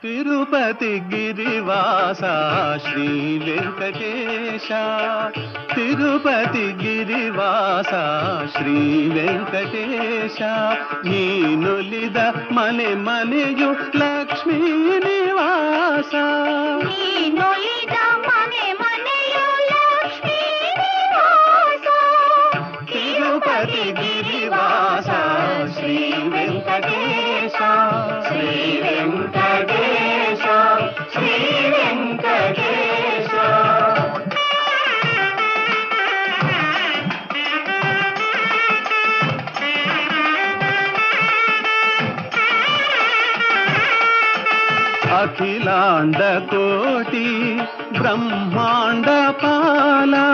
తిరుపతి గిరివాస శ్రీ వెంకటేశ, తిరుపతి గిరివాస ಶ್ರೀ ವೆಂಕಟೇಶ, ನೀನುಲಿದ ಮನೆ ಮನೆಯು ಲಕ್ಷ್ಮೀ ನಿವಾಸ, ನೀನುಲಿದ ಮನೆ ಮನೆಯು ಲಕ್ಷ್ಮೀ ನಿವಾಸ, ತಿರುಪತಿ ಗಿರಿವಾಸ ಶ್ರೀ ವೆಂಕಟೇಶ, ಶ್ರೀ ವೆಂಕಟೇಶ, ಶ್ರೀ ವೆಂಕಟೇಶ. అఖిలాండ కోటి బ్రహ్మాండ పాలా